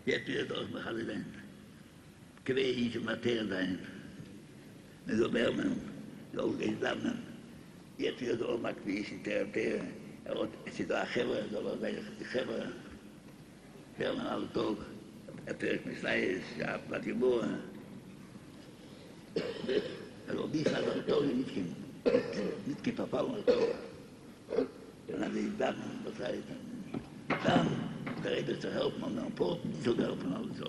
Jetzt wird auch noch alle sein. Quer ich Materie sein. So wärmen, so gesammeln. Jetzt wird auch mal quischen, der. Es ist auch Chevre, so weil die Chevre. Wärmen alle Tag. Vielleicht mit Fleisch, ja, was geboren. Also wie hat er Tag nicht gepapallen. Dann habe ich dann, was heißt, dann bereit zu helfen, und dann Porten zu helfen, alles so.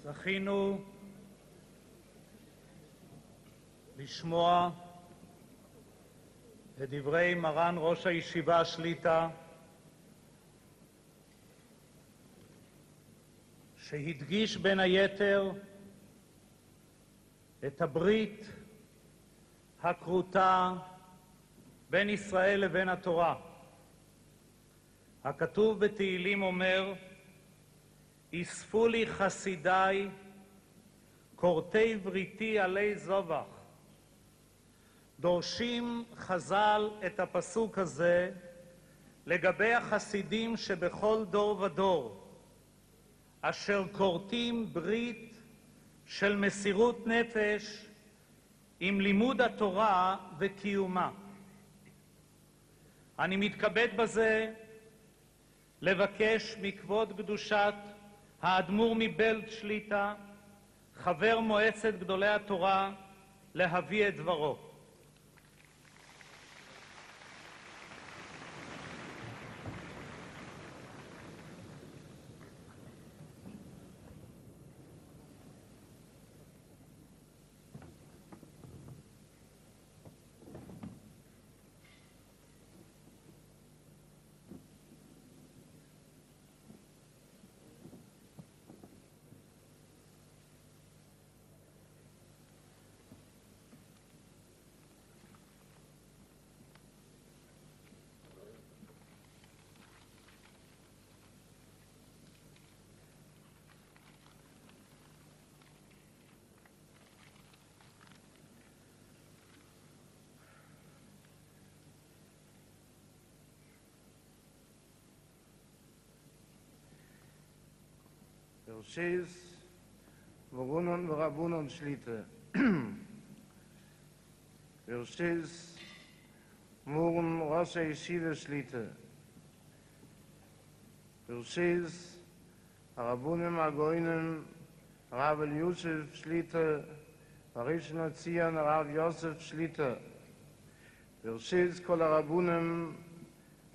זכינו לשמוע את דברי מרן ראש הישיבה שליט"א, שהדגיש בין היתר את הברית הכרותה בין ישראל לבין התורה. הכתוב בתהילים אומר, אספו לי חסידיי, כורתי בריתי עלי זובח. דורשים חז"ל את הפסוק הזה לגבי החסידים שבכל דור ודור, אשר כורתים ברית של מסירות נפש עם לימוד התורה וקיומה. אני מתכבד בזה לבקש מכבוד קדושת האדמו"ר מבעלז שליט"א, חבר מועצת גדולי התורה, להביא את דברו. Herrsches, Worunen Rabunen Schlitte. Herrsches, Muren Rosh Yeshiva Schlitte. Herrsches, Rabunen Agoinen, Rav Yosef Schlitte, Rishon LeZion Rav Yosef Schlitte. Herrsches, Kol Rabunen,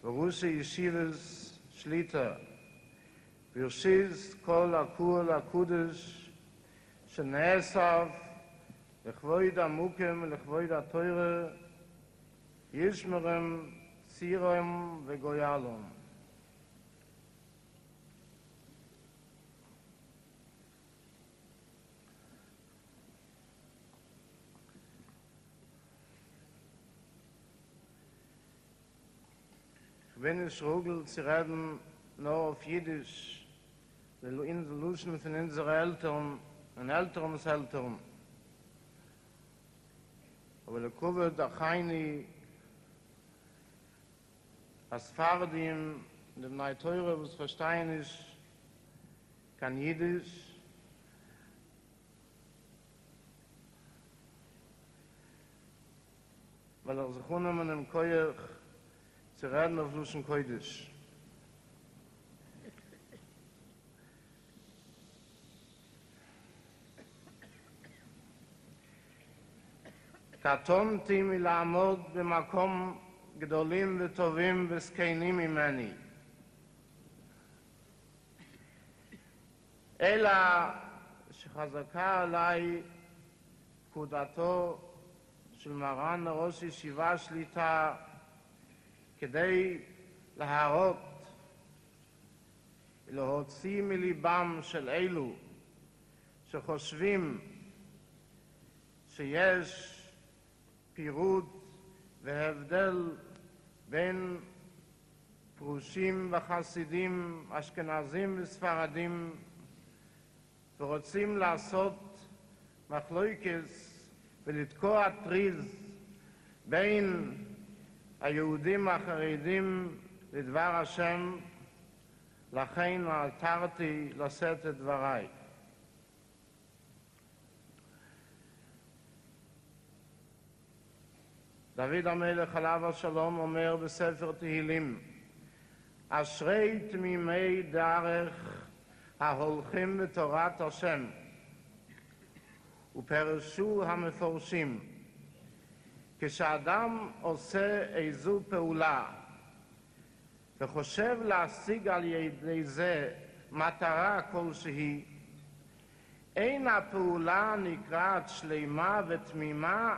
Rosh Yeshivas Schlitte. וירשיז כל הקול הקודש שנאסף לכבוד המוקם ולכבוד התורה ישמרם צירם וגויאלם. Wenn es Rogel zu reden nur auf Jiddisch, in der Luschen von unseren Eltern und Eltern. Aber der Kuvert der Chaini, als Fardim, dem Neiteure, was verstehen ist, kann Jiddisch, weil sich unheimlich im Koyach zu reden auf Luschen Koidisch. קטונתי מלעמוד במקום גדולים וטובים וזקנים ממני. אלא שחזקה עליי פקודתו של מרן ראש ישיבה שליטה כדי להראות ולהוציא מליבם של אלו שחושבים שיש פירוט והבדל בין פרושים וחסידים, אשכנזים וספרדים, ורוצים לעשות מחלוקס ולתקוע טריז בין היהודים החרדים לדבר השם, לכן נעתרתי לשאת את דבריי. דוד המלך עליו השלום אומר בספר תהילים, אשרי תמימי דרך ההולכים בתורת השם, ופרשו המפורשים, כשאדם עושה איזו פעולה וחושב להשיג על ידי זה מטרה כלשהי, אין הפעולה נקראת שלמה ותמימה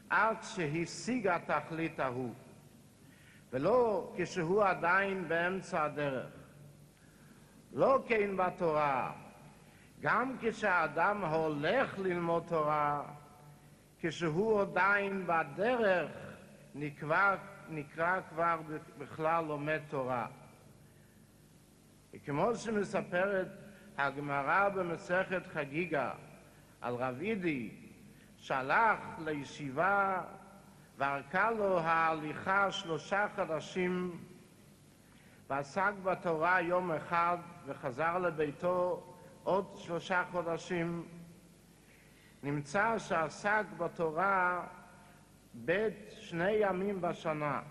עד שהשיגה תכלית ההוא, ולא כשהוא עדיין באמצע הדרך. לא כן בתורה, גם כשאדם הולך ללמוד תורה, כשהוא עדיין בדרך נקרא כבר בכלל לומד תורה. וכמו שמספרת הגמרא במסכת חגיגה על רב אידי שהלך לישיבה וארכה לו ההליכה 3 חודשים ועסק בתורה יום אחד וחזר לביתו עוד 3 חודשים, נמצא שעסק בתורה ב2 ימים בשנה,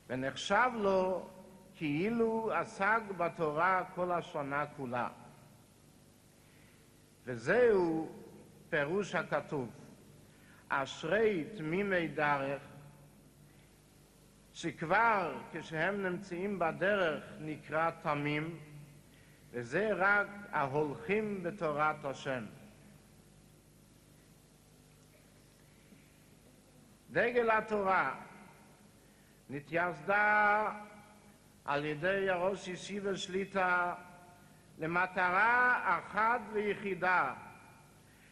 ונחשב לו כאילו עסק בתורה כל השנה כולה. וזהו פירוש הכתוב, אשרי תמימי דרך, שכבר כשהם נמצאים בדרך נקרא תמים, וזה רק ההולכים בתורת השם. דגל התורה נתייסדה על ידי הראש ישיבה שליטה למטרה אחת ויחידה,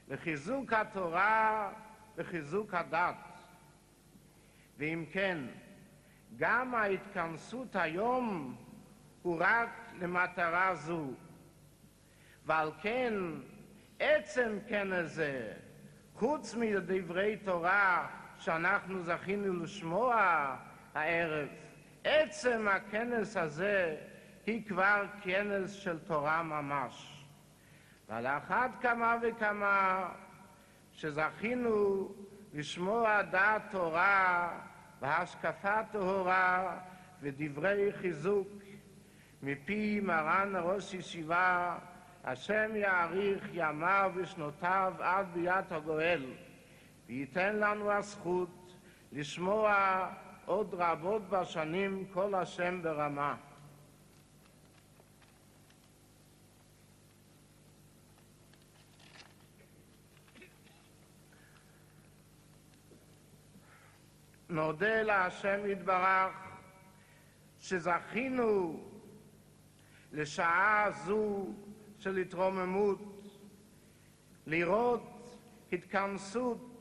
לחיזוק התורה וחיזוק הדת. ואם כן, גם ההתכנסות היום הוא רק למטרה זו. ועל כן, עצם כנס זה, חוץ מדברי תורה שאנחנו זכינו לשמוע הערב, עצם הכנס הזה היא כבר כנס של תורה ממש. ועל אחת כמה וכמה שזכינו לשמוע דעת תורה והשקפה טהורה ודברי חיזוק מפי מרן ראש ישיבה, השם יאריך ימיו ושנותיו עד ביאת הגואל, וייתן לנו הזכות לשמוע עוד רבות בשנים כל השם ברמה. נודה להשם יתברך שזכינו לשעה זו של התרוממות, לראות התכנסות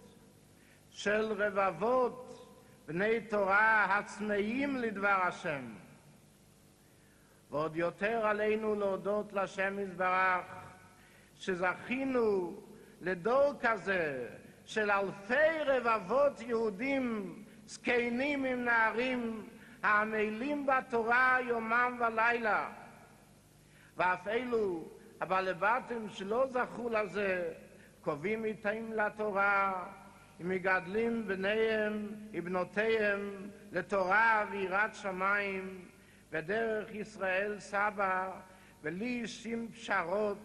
של רבבות בני תורה הצמאים לדבר השם. ועוד יותר עלינו להודות להשם יתברך שזכינו לדור כזה של אלפי רבבות יהודים זקנים עם נערים העמלים בתורה יומם ולילה, ואף אלו הבעלי-בתים שלא זכו לזה קובעים איתם לתורה ומגדלים בניהם ובנותיהם לתורה ויראת שמיים ודרך ישראל סבא, בלי שום פשרות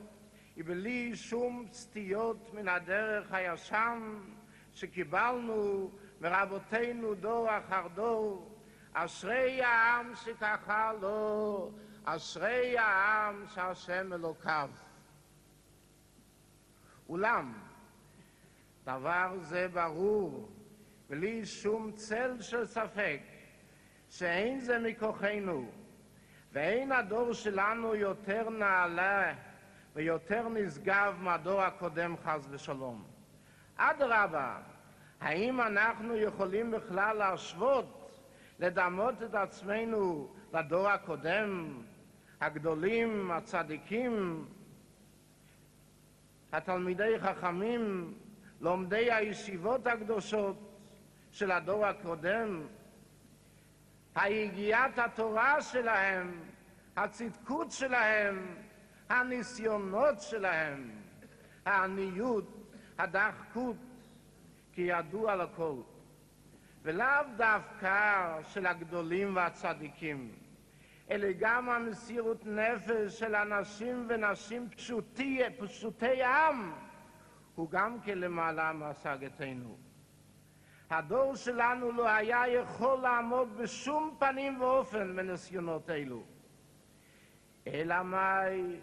ובלי שום סטיות מן הדרך הישן שקיבלנו מרבותינו דור אחר דור, אשרי העם שככה לו, אשרי העם שהשם אלוקיו. אולם, דבר זה ברור, בלי שום צל של ספק, שאין זה מכוחנו, ואין הדור שלנו יותר נעלה ויותר נשגב מהדור הקודם חס ושלום. אדרבה, האם אנחנו יכולים בכלל להשוות, לדמות את עצמנו לדור הקודם, הגדולים, הצדיקים, התלמידי חכמים, לומדי הישיבות הקדושות של הדור הקודם, היגיעת התורה שלהם, הצדקות שלהם, הניסיונות שלהם, העניות, הדחקות, כי ידוע לכל. ולאו דווקא של הגדולים והצדיקים, אלא גם המסירות נפש של אנשים ונשים פשוטי עם, הוא גם כלמעלה מהשגתנו. הדור שלנו לא היה יכול לעמוד בשום פנים ואופן מניסיונות אלו. אלא מאי,